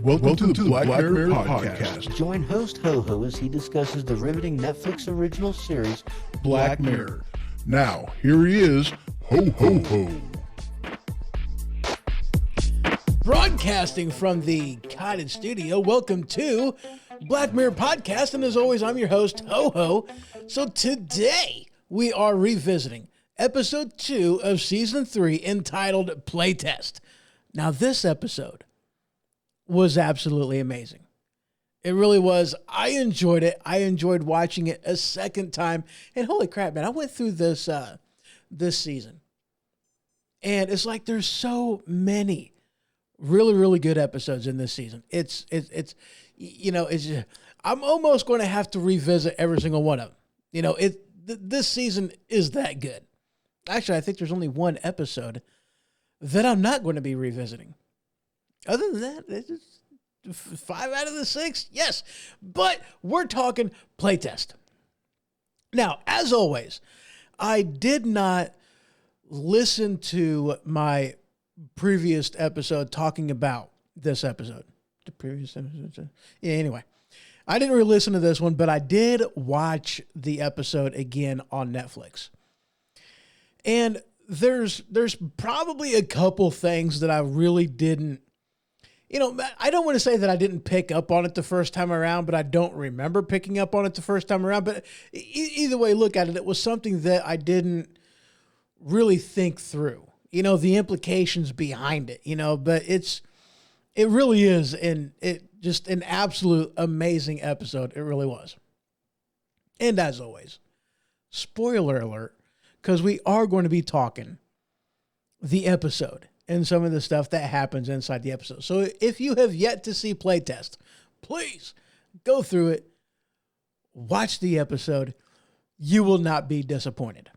Welcome to the Black Mirror Podcast. Join host Ho-Ho as he discusses the riveting Netflix original series, Black Mirror. Now, here he is, Ho-Ho-Ho. Broadcasting from the Cottage Studio, welcome to Black Mirror Podcast, and as always, I'm your host, Ho-Ho. So today, we are revisiting episode 2 of season 3, entitled Playtest. Now, this episode was absolutely amazing. It really was. I enjoyed it. I enjoyed watching it a second time. And holy crap, man, I went through this this season. And it's like there's so many really, really good episodes in this season. It's I'm almost going to have to revisit every single one of them. You know, this season is that good. Actually, I think there's only one episode that I'm not going to be revisiting. Other than that, it's just 5 out of the 6, yes. But we're talking Playtest. Now, as always, I did not listen to my previous episode talking about this episode. The previous episode? Yeah, anyway. I didn't really listen to this one, but I did watch the episode again on Netflix. And there's probably a couple things that I really didn't, I don't want to say that I didn't pick up on it the first time around, but I don't remember picking up on it the first time around. But either way, look at it. It was something that I didn't really think through, the implications behind it, but it really is just an absolute amazing episode. It really was. And as always, spoiler alert, because we are going to be talking the episode and some of the stuff that happens inside the episode. So if you have yet to see Playtest, please go through it, watch the episode. You will not be disappointed.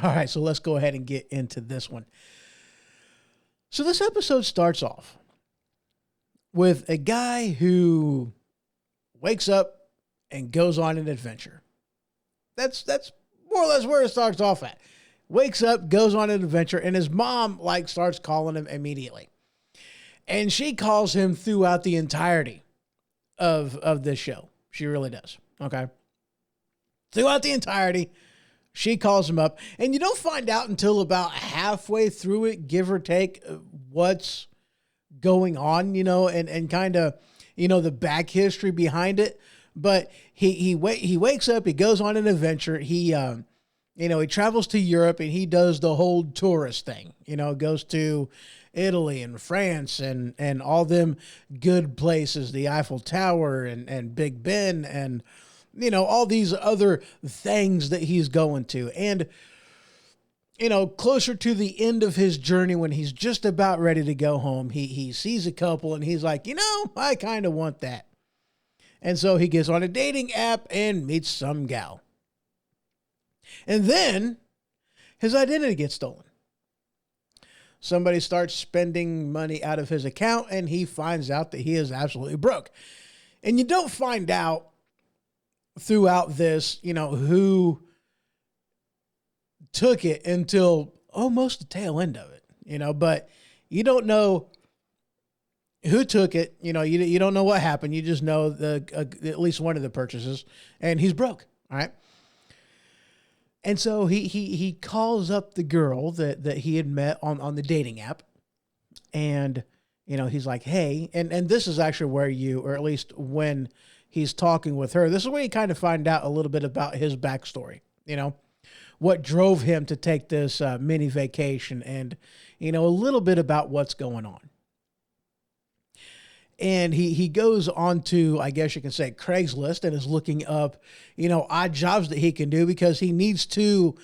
All right, so let's go ahead and get into this one. So this episode starts off with a guy who wakes up and goes on an adventure. That's more or less where it starts off at. Wakes up, goes on an adventure, and his mom starts calling him immediately. And she calls him throughout the entirety of this show. She really does. Okay. Throughout the entirety, she calls him up. And you don't find out until about halfway through it, give or take, what's going on, and kind of, the back history behind it. But he wakes up, he goes on an adventure. He travels to Europe and he does the whole tourist thing, goes to Italy and France and all them good places, the Eiffel Tower and Big Ben and, all these other things that he's going to. And, closer to the end of his journey, when he's just about ready to go home, he sees a couple and he's like, I kind of want that. And so he gets on a dating app and meets some gal. And then his identity gets stolen. Somebody starts spending money out of his account and he finds out that he is absolutely broke. And you don't find out throughout this, who took it until almost the tail end of it, but you don't know who took it. You don't know what happened. You just know at least one of the purchases, and he's broke. All right. And so he calls up the girl that he had met on the dating app. And, he's like, hey, and this is actually where or at least when he's talking with her, this is where you kind of find out a little bit about his backstory, what drove him to take this mini vacation and, a little bit about what's going on. And he goes on to, I guess you can say, Craigslist and is looking up, odd jobs that he can do because he needs to,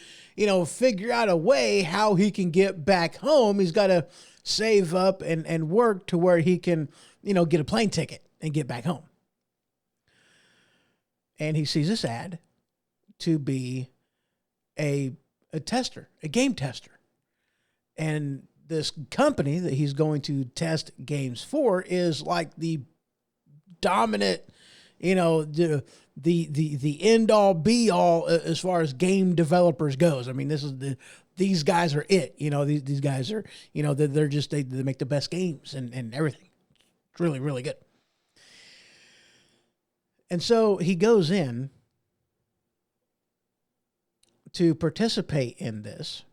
figure out a way how he can get back home. He's got to save up and work to where he can, get a plane ticket and get back home. And he sees this ad to be a tester, a game tester. And this company that he's going to test games for is like the dominant, the end all be all as far as game developers goes. I mean, these guys are it. These guys are, they're just they make the best games and everything. It's really, really good. And so he goes in to participate in this.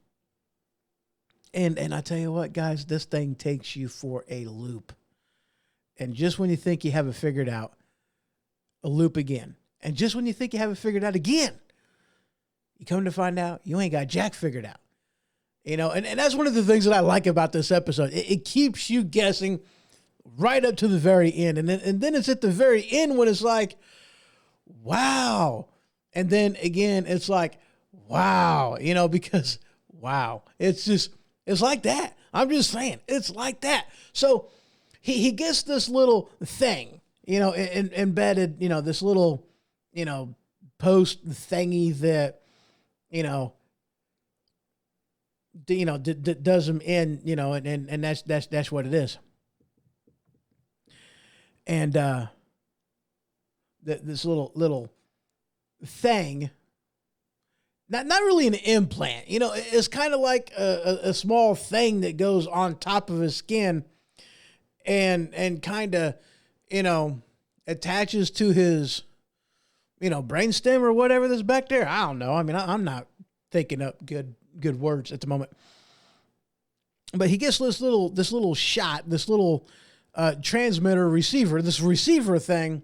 And I tell you what, guys, this thing takes you for a loop. And just when you think you have it figured out, a loop again. And just when you think you have it figured out again, you come to find out you ain't got jack figured out. And that's one of the things that I like about this episode. It keeps you guessing right up to the very end. And then it's at the very end when it's like, wow. And then again, it's like, wow, because wow, it's like that. I'm just saying, it's like that. So he gets this little thing, embedded, this little, post thingy that, does him in, and that's what it is. And this little thing, not really an implant, it's kind of like a small thing that goes on top of his skin and kind of, attaches to his, brainstem or whatever that's back there. I don't know. I mean, I'm not thinking up good words at the moment, but he gets this little shot, this little transmitter receiver, this receiver thing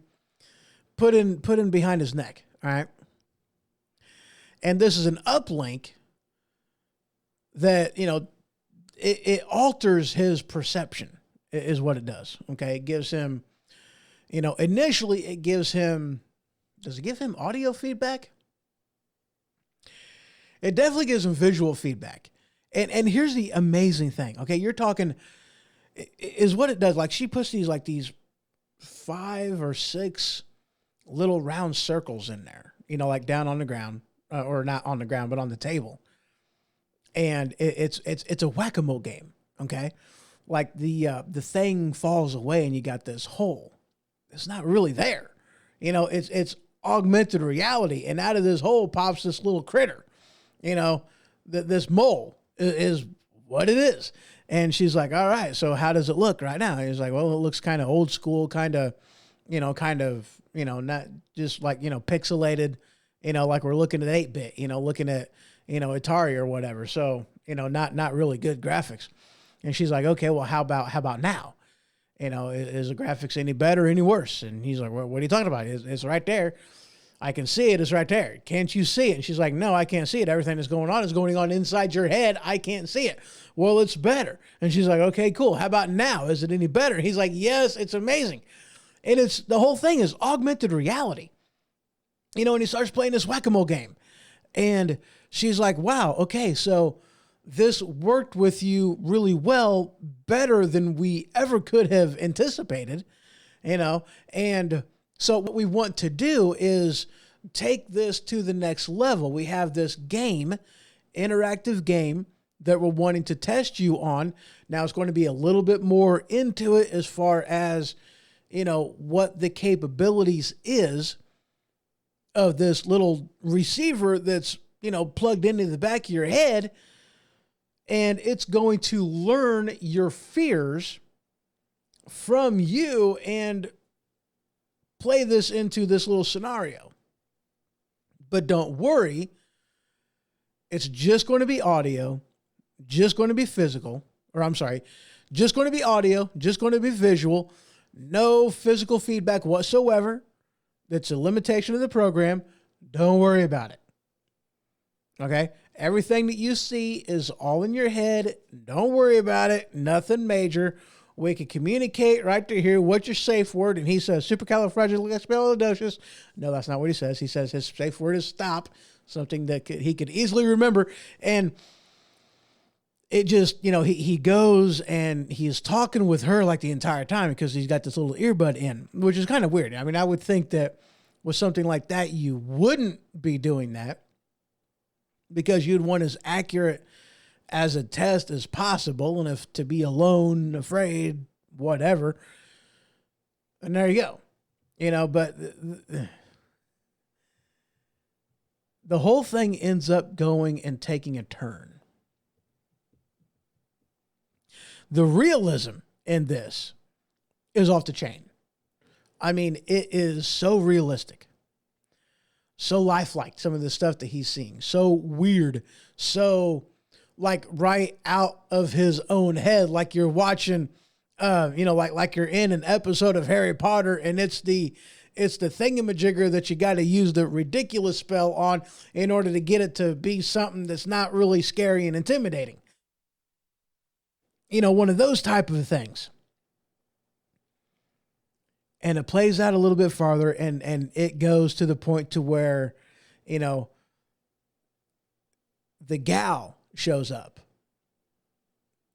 put in behind his neck. All right. And this is an uplink that, it alters his perception is what it does. Okay. It gives him, initially it gives him, does it give him audio feedback? It definitely gives him visual feedback. And here's the amazing thing. Okay. You're talking is what it does. Like she puts these 5 or 6 little round circles in there, like down on the ground. Or not on the ground, but on the table. And it's a whack-a-mole game, okay? Like the thing falls away and you got this hole. It's not really there. It's augmented reality. And out of this hole pops this little critter. This mole is what it is. And she's like, all right, so how does it look right now? And he's like, well, it looks kind of old school, kind of, not just like, pixelated, like we're looking at 8-bit, looking at, Atari or whatever. So, not really good graphics. And she's like, okay, well, how about now? Is the graphics any better or any worse? And he's like, well, what are you talking about? It's right there. I can see it. It's right there. Can't you see it? And she's like, no, I can't see it. Everything that's going on is going on inside your head. I can't see it. Well, it's better. And she's like, okay, cool. How about now? Is it any better? He's like, yes, it's amazing. And the whole thing is augmented reality. And he starts playing this whack-a-mole game. And she's like, wow, okay, so this worked with you really well, better than we ever could have anticipated, And so what we want to do is take this to the next level. We have this game, interactive game, that we're wanting to test you on. Now it's going to be a little bit more into it as far as, what the capabilities is of this little receiver that's, plugged into the back of your head, and it's going to learn your fears from you and play this into this little scenario. But don't worry, it's just going to be audio, just going to be physical, just going to be audio, just going to be visual, no physical feedback whatsoever. That's a limitation of the program. Don't worry about it. Okay? Everything that you see is all in your head. Don't worry about it. Nothing major. We can communicate right to here. What's your safe word? And he says supercalifragilisticexpialidocious. No, that's not what he says. He says his safe word is stop, something that he could easily remember. And it just, he goes and he's talking with her like the entire time because he's got this little earbud in, which is kind of weird. I mean, I would think that with something like that, you wouldn't be doing that because you'd want as accurate as a test as possible. And if to be alone, afraid, whatever. And there you go. But the whole thing ends up going and taking a turn. The realism in this is off the chain. I mean, it is so realistic, so lifelike, some of the stuff that he's seeing, so weird, so like right out of his own head, like you're watching, like you're in an episode of Harry Potter, and it's the thingamajigger that you got to use the ridiculous spell on in order to get it to be something that's not really scary and intimidating. One of those type of things. And it plays out a little bit farther, and it goes to the point to where, the gal shows up.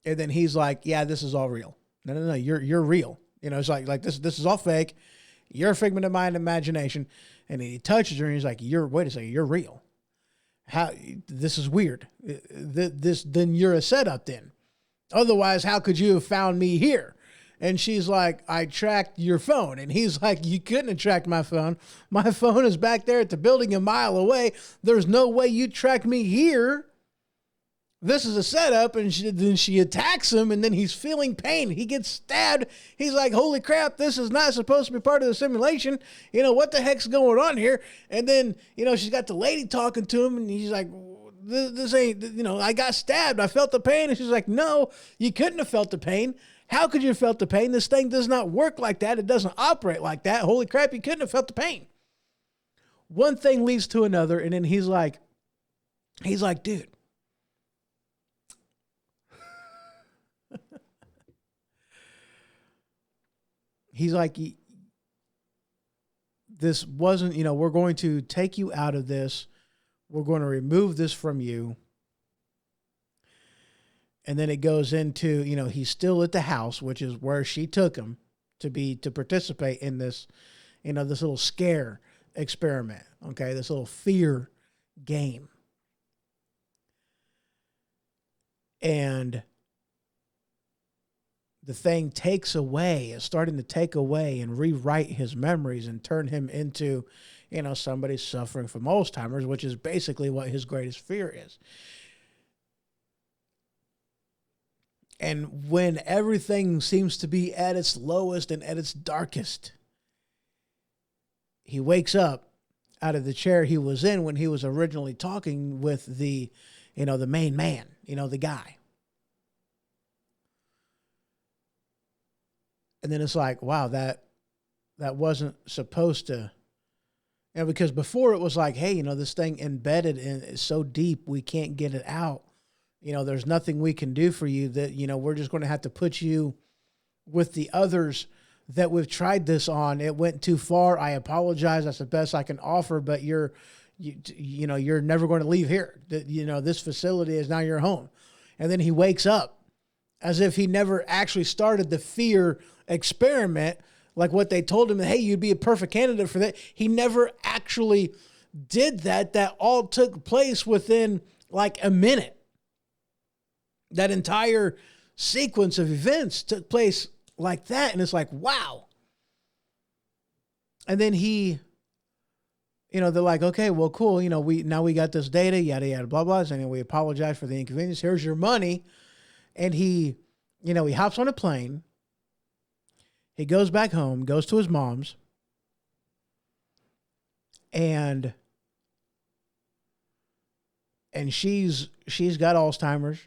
And then he's like, yeah, this is all real. No, you're real. It's like this is all fake. You're a figment of my imagination. And he touches her and he's like, wait a second, you're real. How, this is weird. Then you're a setup then. Otherwise, how could you have found me here? And she's like, I tracked your phone. And he's like, you couldn't have tracked my phone. My phone is back there at the building a mile away. There's no way you tracked me here. This is a setup. And then she attacks him, and then he's feeling pain. He gets stabbed. He's like, holy crap, this is not supposed to be part of the simulation. What the heck's going on here? And then, she's got the lady talking to him, and he's like, this ain't, I got stabbed. I felt the pain. And she's like, no, you couldn't have felt the pain. How could you have felt the pain? This thing does not work like that. It doesn't operate like that. Holy crap, you couldn't have felt the pain. One thing leads to another, and then he's like, dude. He's like, this wasn't, we're going to take you out of this. We're going to remove this from you. And then it goes into, he's still at the house, which is where she took him to participate in this, this little scare experiment. Okay. This little fear game. And the thing is starting to take away and rewrite his memories and turn him into, somebody suffering from Alzheimer's, which is basically what his greatest fear is. And when everything seems to be at its lowest and at its darkest, he wakes up out of the chair he was in when he was originally talking with the main man, the guy. And then it's like, wow, that wasn't supposed to, because before it was like, hey, this thing embedded in is so deep, we can't get it out. There's nothing we can do for you that, we're just going to have to put you with the others that we've tried this on. It went too far. I apologize. That's the best I can offer, but you're never going to leave here. This facility is now your home. And then he wakes up as if he never actually started the fear experiment, like what they told him, hey, you'd be a perfect candidate for that. He never actually did that. That all took place within like a minute. That entire sequence of events took place like that. And it's like, wow. And then he, they're like, okay, well, cool. We got this data, yada, yada, blah, blah. And we apologize for the inconvenience. Here's your money. And he hops on a plane. He goes back home, goes to his mom's. And she's got Alzheimer's.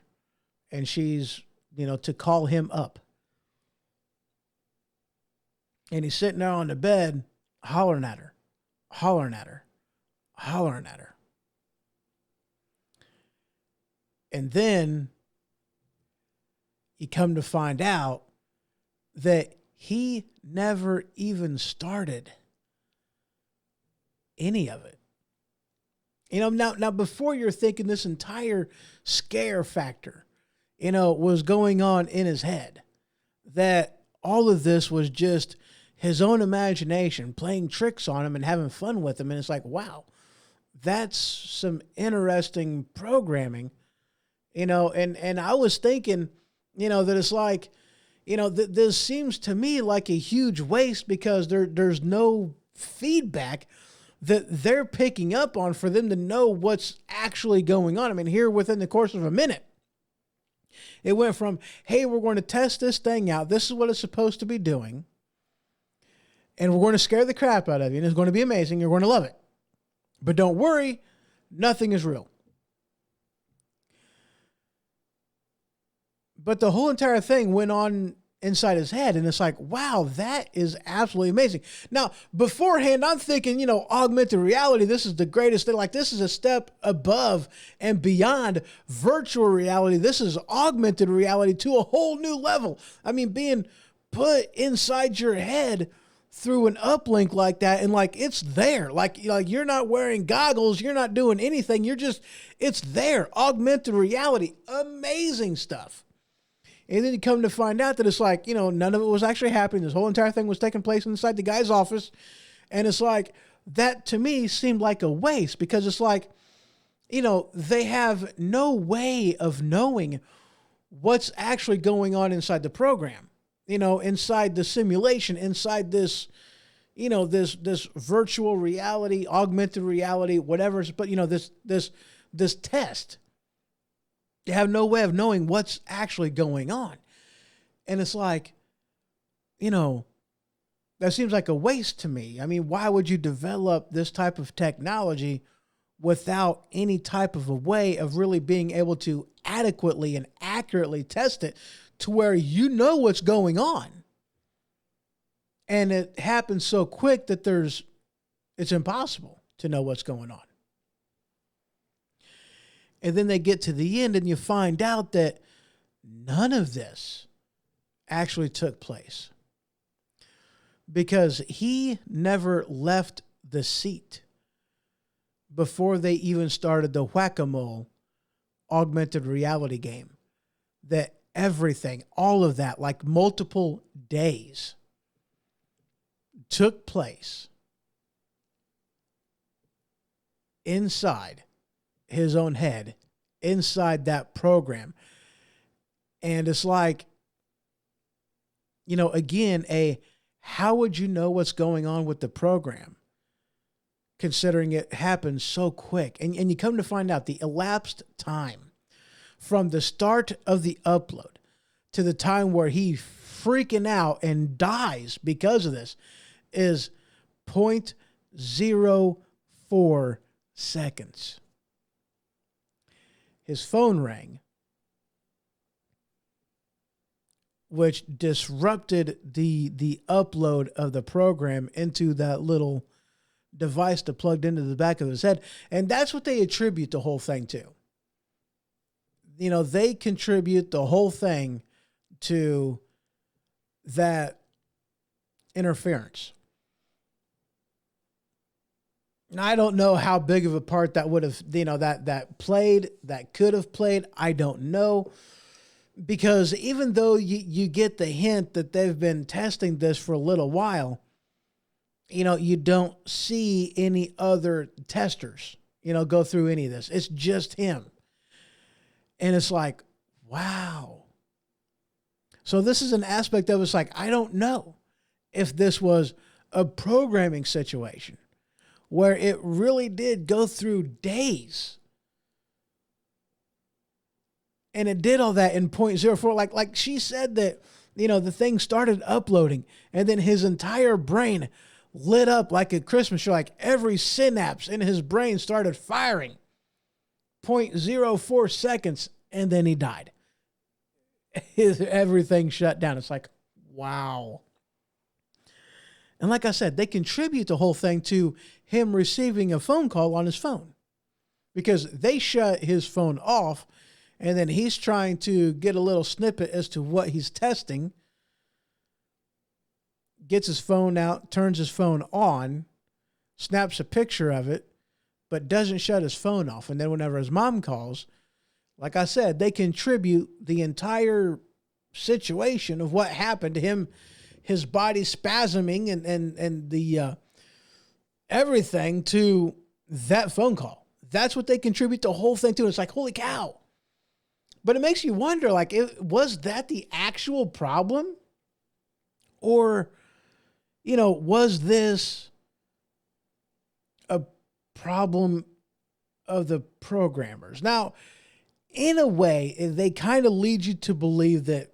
And she's, to call him up. And he's sitting there on the bed, hollering at her. And then you come to find out that he never even started any of it. Now before you're thinking this entire scare factor, was going on in his head, that all of this was just his own imagination playing tricks on him and having fun with him. And it's like, wow, that's some interesting programming, and I was thinking, that it's like, This seems to me like a huge waste because there's no feedback that they're picking up on for them to know what's actually going on. I mean, here within the course of a minute, it went from, hey, we're going to test this thing out. This is what it's supposed to be doing. And we're going to scare the crap out of you. And it's going to be amazing. You're going to love it. But don't worry, nothing is real. But the whole entire thing went on inside his head. And it's like, wow, that is absolutely amazing. Now, beforehand, I'm thinking, augmented reality, this is the greatest thing. Like, this is a step above and beyond virtual reality. This is augmented reality to a whole new level. I mean, being put inside your head through an uplink like that, and like it's there. Like you're not wearing goggles, you're not doing anything. It's there. Augmented reality. Amazing stuff. And then you come to find out that it's like, none of it was actually happening. This whole entire thing was taking place inside the guy's office. And it's like, that to me seemed like a waste because it's like, they have no way of knowing what's actually going on inside the program, inside the simulation, inside this, this virtual reality, augmented reality, whatever. But, this test. You have no way of knowing what's actually going on. And it's like, that seems like a waste to me. I mean, why would you develop this type of technology without any type of a way of really being able to adequately and accurately test it to where you know what's going on? And it happens so quick that it's impossible to know what's going on. And then they get to the end and you find out that none of this actually took place because he never left the seat before they even started the whack-a-mole augmented reality game. That everything, all of that, like multiple days, took place inside his own head, inside that program. And it's like, again, how would you know what's going on with the program considering it happened so quick? And you come to find out the elapsed time from the start of the upload to the time where he freaking out and dies because of this is 0.04 seconds. His phone rang, which disrupted the upload of the program into that little device that plugged into the back of his head. And that's what they attribute the whole thing to. They contribute the whole thing to that interference. Now, I don't know how big of a part that would have, that could have played. I don't know. Because even though you get the hint that they've been testing this for a little while, you don't see any other testers, go through any of this. It's just him. And it's like, wow. So this is an aspect of it's like, I don't know if this was a programming situation where it really did go through days. And it did all that in 0.04. Like she said that, the thing started uploading and then his entire brain lit up like a Christmas tree. Like every synapse in his brain started firing. 0.04 seconds. And then he died. Everything shut down. It's like, wow. And like I said, they contribute the whole thing to him receiving a phone call on his phone because they shut his phone off and then he's trying to get a little snippet as to what he's testing, gets his phone out, turns his phone on, snaps a picture of it, but doesn't shut his phone off. And then whenever his mom calls, like I said, they contribute the entire situation of what happened to him, his body spasming and the everything to that phone call. That's what they contribute the whole thing to. It's like, holy cow. But it makes you wonder, was that the actual problem? Or, was this a problem of the programmers? Now, in a way, they kind of lead you to believe that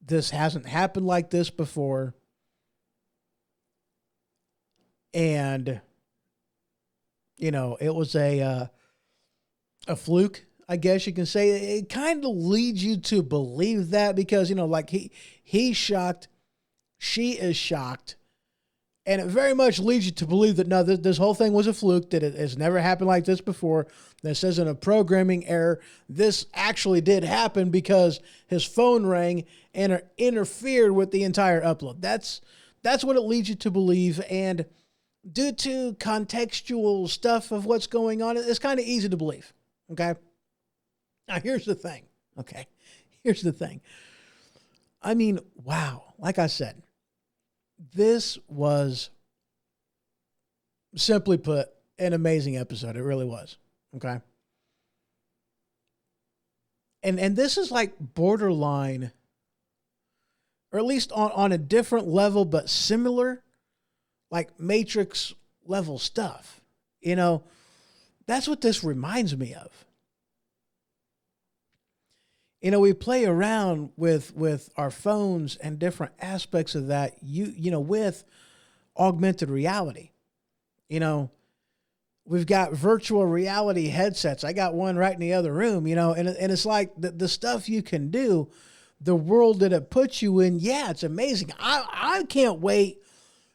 this hasn't happened like this before. And, it was a fluke, I guess you can say. It kind of leads you to believe that because, like he's shocked, she is shocked. And it very much leads you to believe that, no, this whole thing was a fluke, that it has never happened like this before. This isn't a programming error. This actually did happen because his phone rang and interfered with the entire upload. That's what it leads you to believe. And due to contextual stuff of what's going on, it's kind of easy to believe. Okay? Now, here's the thing. Okay? Here's the thing. I mean, wow. Like I said, this was, simply put, an amazing episode. It really was. Okay. And this is like borderline, or at least on a different level, but similar, like Matrix level stuff. That's what this reminds me of. We play around with our phones and different aspects of that, with augmented reality. We've got virtual reality headsets. I got one right in the other room, and it's like the stuff you can do, the world that it puts you in. Yeah, it's amazing. I can't wait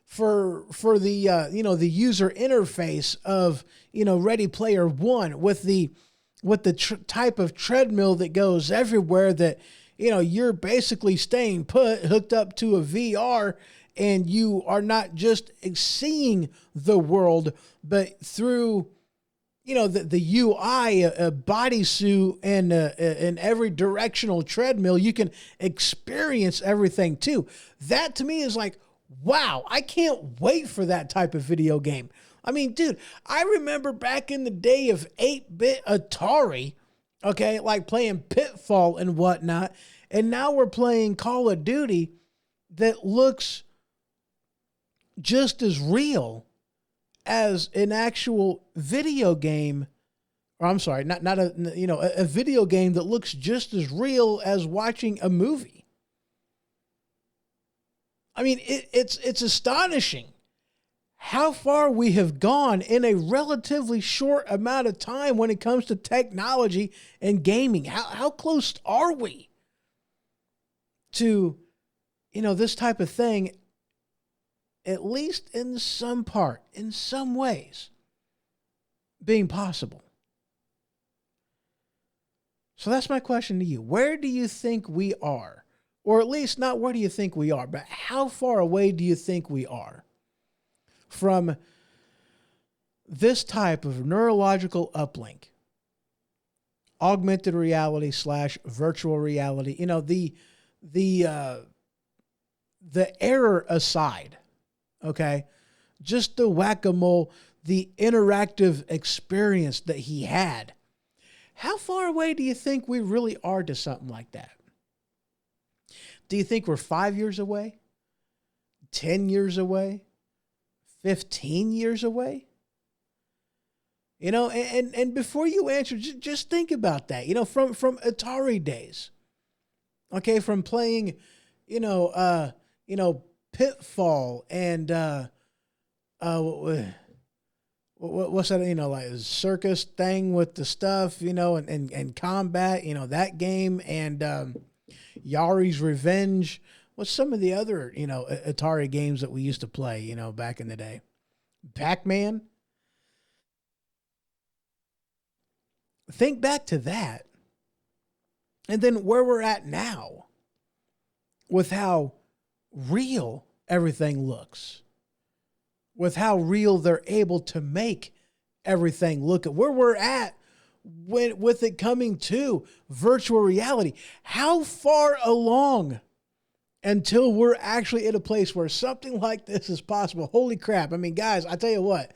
for the, the user interface of, Ready Player One with the type of treadmill that goes everywhere that, you're basically staying put, hooked up to a VR, and you are not just seeing the world, but through, the UI, a bodysuit, and an every directional treadmill, you can experience everything too. That to me is like, wow, I can't wait for that type of video game. I mean, dude, I remember back in the day of 8-bit Atari, okay, like playing Pitfall and whatnot, and now we're playing Call of Duty that looks just as real as an actual video game, or I'm sorry, not a video game that looks just as real as watching a movie. I mean, it's astonishing how far we have gone in a relatively short amount of time when it comes to technology and gaming. How close are we to, this type of thing, at least in some ways, being possible? So that's my question to you. Where do you think we are? Or at least not where do you think we are, but how far away do you think we are from this type of neurological uplink, augmented reality / virtual reality? The error aside, okay, just the whack-a-mole, the interactive experience that he had. How far away do you think we really are to something like that? Do you think we're 5 years away? 10 years away? 15 years away? And before you answer, just think about that. From Atari days. Okay, from playing, Pitfall and what's that? Like a circus thing with the stuff, and combat. That game, and Yari's Revenge. What's some of the other, Atari games that we used to play, back in the day? Pac-Man. Think back to that. And then where we're at now with how real everything looks, with how real they're able to make everything look, at where we're at with it coming to virtual reality. How far along until we're actually in a place where something like this is possible? Holy crap. I mean, guys, I tell you what,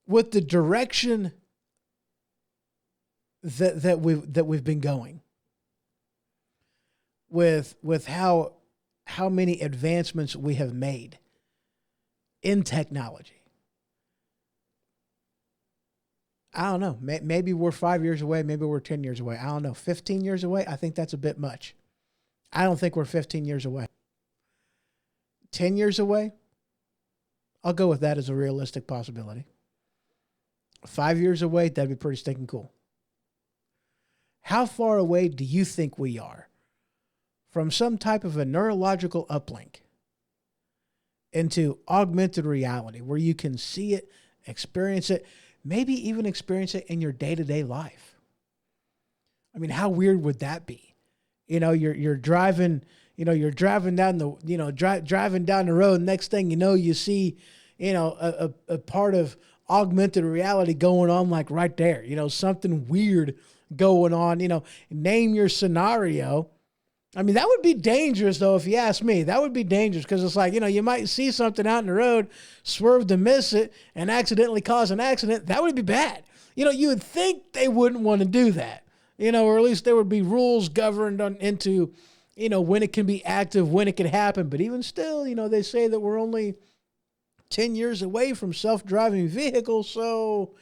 with the direction that we've been going, with how how many advancements we have made in technology. I don't know. Maybe we're 5 years away. Maybe we're 10 years away. I don't know. 15 years away? I think that's a bit much. I don't think we're 15 years away. 10 years away? I'll go with that as a realistic possibility. 5 years away? That'd be pretty stinking cool. How far away do you think we are from some type of a neurological uplink into augmented reality where you can see it, experience it, maybe even experience it in your day-to-day life? I mean, how weird would that be? You're driving, you're driving down the, driving down the road. Next thing you know, you see, a part of augmented reality going on like right there, something weird going on, name your scenario. I mean, that would be dangerous though, if you ask me. That would be dangerous because it's like, you might see something out in the road, swerve to miss it, and accidentally cause an accident. That would be bad. You would think they wouldn't want to do that, or at least there would be rules governed into, when it can be active, when it can happen. But even still, they say that we're only 10 years away from self-driving vehicles. So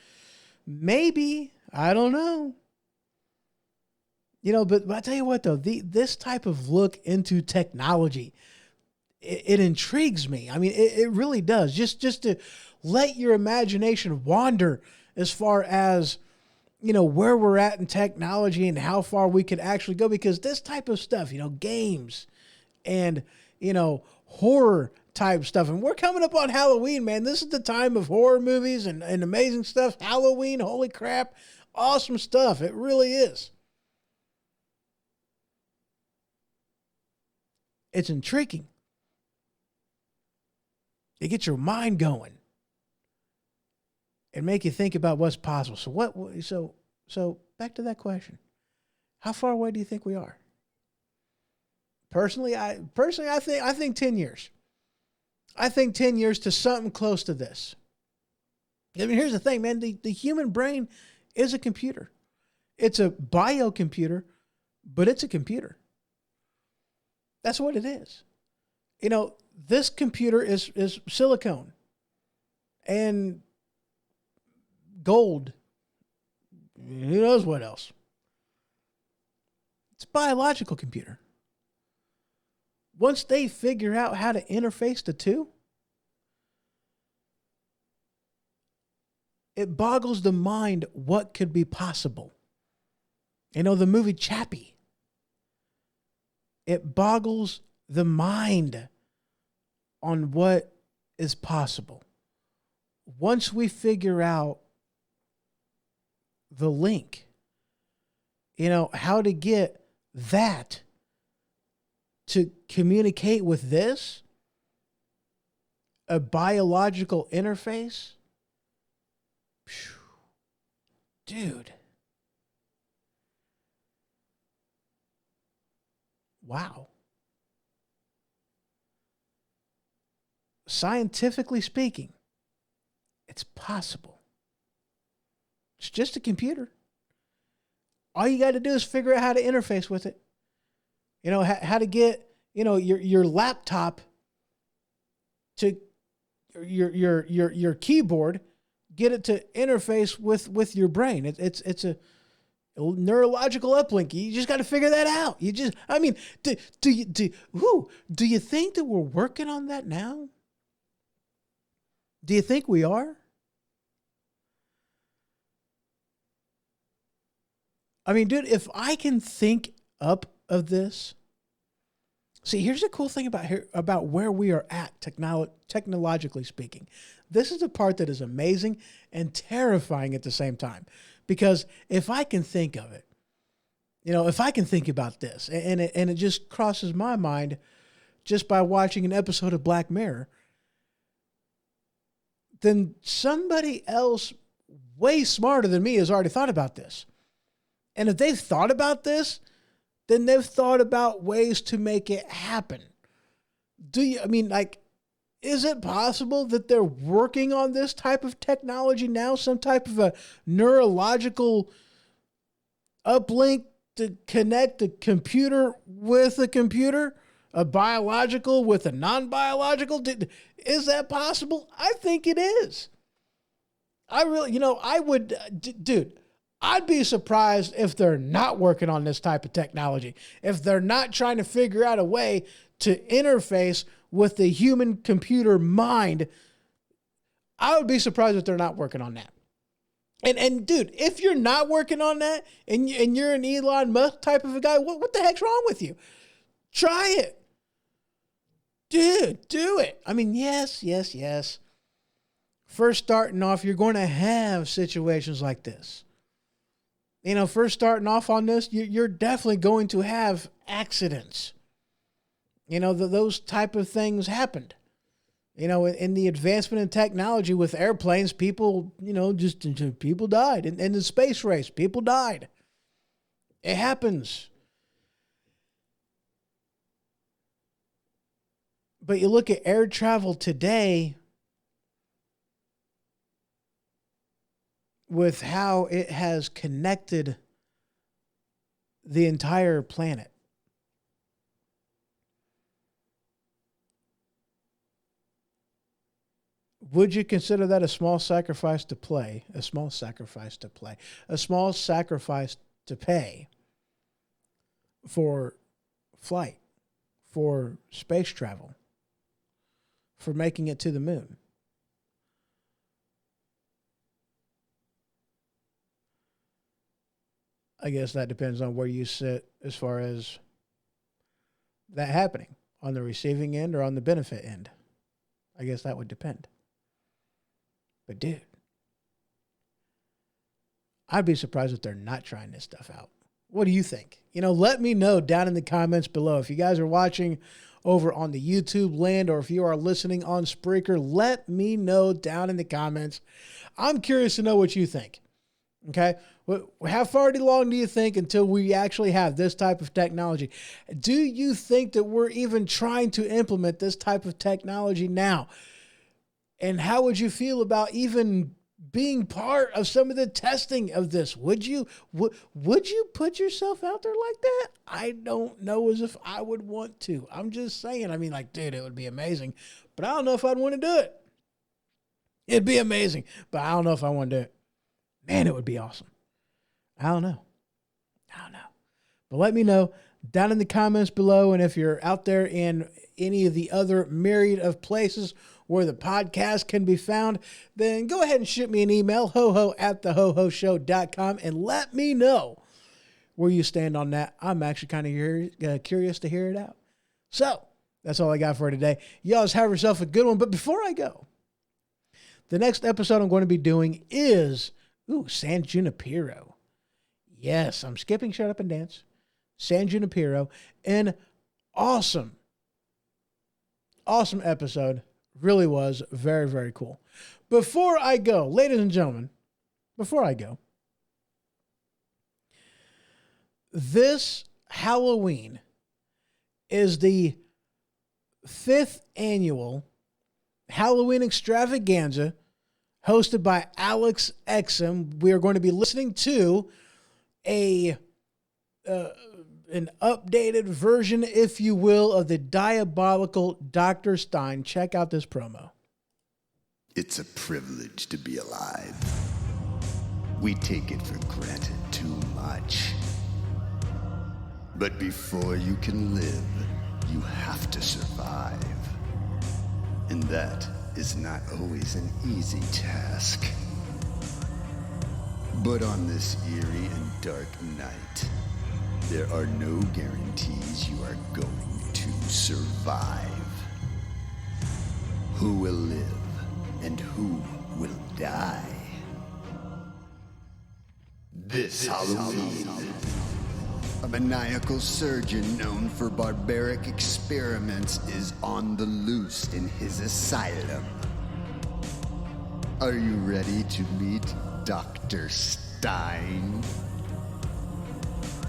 maybe, I don't know. But I tell you what, though, this type of look into technology, it intrigues me. I mean, it really does. Just to let your imagination wander as far as, where we're at in technology and how far we could actually go. Because this type of stuff, games and, horror type stuff. And we're coming up on Halloween, man. This is the time of horror movies and amazing stuff. Halloween, holy crap. Awesome stuff. It really is. It's intriguing. It gets your mind going and make you think about what's possible. So back to that question. How far away do you think we are? Personally, I think 10 years. I think 10 years to something close to this. I mean, here's the thing, man. The human brain is a computer. It's a biocomputer, but it's a computer. That's what it is. This computer is silicone and gold. Who knows what else? It's a biological computer. Once they figure out how to interface the two, it boggles the mind what could be possible. The movie Chappie. It boggles the mind on what is possible. Once we figure out the link, how to get that to communicate with this, a biological interface, dude. Wow. Scientifically speaking, it's possible. It's just a computer. All you got to do is figure out how to interface with it. How to get, your laptop to your keyboard, get it to interface with your brain. It's a neurological uplink. You just got to figure that out. Do you think that we're working on that now? Do you think we are? I mean, dude, if I can think up of this, see, here's the cool thing about where we are at technologically speaking. This is the part that is amazing and terrifying at the same time. Because if I can think of it, if I can think about this, and it just crosses my mind just by watching an episode of Black Mirror, then somebody else way smarter than me has already thought about this. And if they've thought about this, then they've thought about ways to make it happen. Is it possible that they're working on this type of technology now? Some type of a neurological uplink to connect a computer with a computer? a biological with a non-biological? Is that possible? I think it is. I really, I would, dude, I'd be surprised if they're not working on this type of technology. If they're not trying to figure out a way to interface with the human computer mind, I would be surprised if they're not working on that. And dude, if you're not working on that and you're an Elon Musk type of a guy, what the heck's wrong with you? Try it. Dude, do it. I mean, yes. First starting off, you're going to have situations like this. First starting off on this, you're definitely going to have accidents. Those type of things happened. In the advancement in technology with airplanes, people, people died. In the space race, people died. It happens. But you look at air travel today with how it has connected the entire planet. Would you consider that a small sacrifice to play? A small sacrifice to play. A small sacrifice to pay for flight, for space travel, for making it to the moon? I guess that depends on where you sit as far as that happening, on the receiving end or on the benefit end. I guess that would depend. But dude, I'd be surprised if they're not trying this stuff out. What do you think? Let me know down in the comments below. If you guys are watching over on the YouTube land or if you are listening on Spreaker, let me know down in the comments. I'm curious to know what you think. Okay? How far along do you think until we actually have this type of technology? Do you think that we're even trying to implement this type of technology now? And how would you feel about even being part of some of the testing of this? Would you put yourself out there like that? I don't know as if I would want to. I'm just saying. I mean, dude, it would be amazing. But I don't know if I'd want to do it. It'd be amazing. But I don't know if I want to do it. Man, it would be awesome. I don't know. But let me know down in the comments below. And if you're out there in any of the other myriad of places where the podcast can be found, then go ahead and shoot me an email, hoho@thehohoshow.com, and let me know where you stand on that. I'm actually kind of curious to hear it out. So that's all I got for today. Y'all just have yourself a good one. But before I go, the next episode I'm going to be doing is San Junipero. Yes, I'm skipping Shut Up and Dance. San Junipero. An awesome episode. Really was very, very cool. Before I go, ladies and gentlemen, this Halloween is the 5th annual Halloween extravaganza hosted by Alex Exum. We are going to be listening to an updated version, if you will, of the diabolical Dr. Stein. Check out this promo. It's a privilege to be alive. We take it for granted too much. But before you can live, you have to survive. And that is not always an easy task. But on this eerie and dark night, there are no guarantees you are going to survive. Who will live and who will die? This Halloween, a maniacal surgeon known for barbaric experiments is on the loose in his asylum. Are you ready to meet Dr. Stein?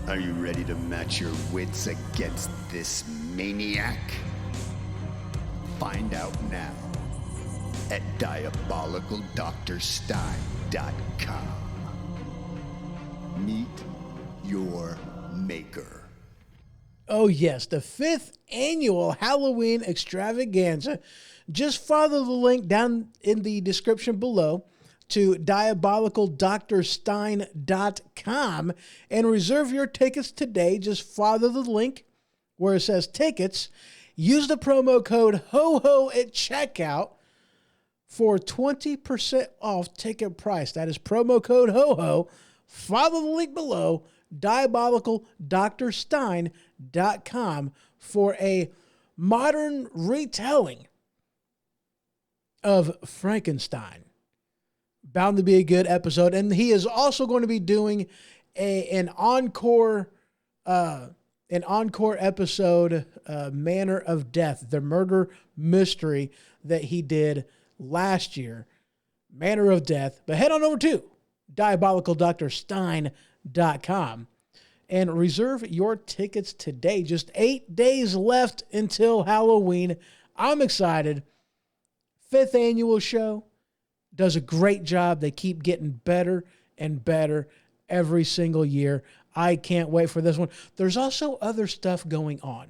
Are you ready to match your wits against this maniac? Find out now at diabolicaldrstein.com. Meet your maker. Oh, yes, the 5th annual Halloween extravaganza. Just follow the link down in the description below to diabolicaldrstein.com and reserve your tickets today. Just follow the link where it says tickets. Use the promo code HOHO at checkout for 20% off ticket price. That is promo code HOHO. Follow the link below, diabolicaldrstein.com, for a modern retelling of Frankenstein. Bound to be a good episode. And he is also going to be doing an encore episode, Manner of Death, the murder mystery that he did last year, Manner of Death. But head on over to diabolicaldrstein.com and reserve your tickets today. Just 8 days left until Halloween. I'm excited. 5th annual show does a great job. They keep getting better and better every single year. I can't wait for this one. There's also other stuff going on.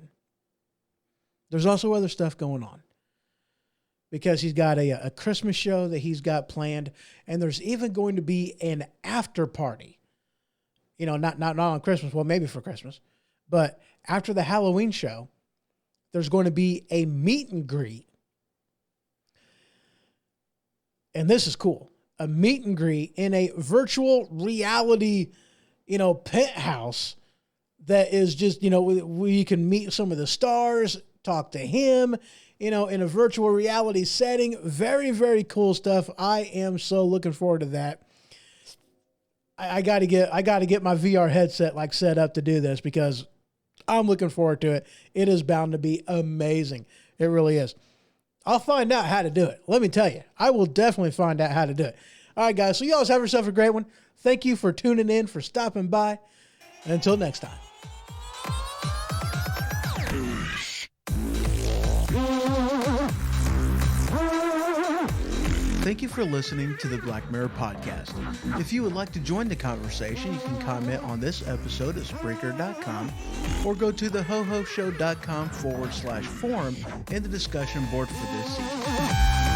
Because he's got a Christmas show that he's got planned, and there's even going to be an after party. You know, not on Christmas, well, maybe for Christmas, but after the Halloween show, there's going to be a meet and greet. And this is cool. A meet and greet in a virtual reality, penthouse that is just, where you can meet some of the stars, talk to him, in a virtual reality setting. Very, very cool stuff. I am so looking forward to that. I got to get my VR headset set up to do this because I'm looking forward to it. It is bound to be amazing. It really is. I'll find out how to do it. Let me tell you, I will definitely find out how to do it. All right, guys. So you always have yourself a great one. Thank you for tuning in, for stopping by. And until next time. Thank you for listening to the Black Mirror Podcast. If you would like to join the conversation, you can comment on this episode at Spreaker.com or go to thehohoshow.com /forum in the discussion board for this season.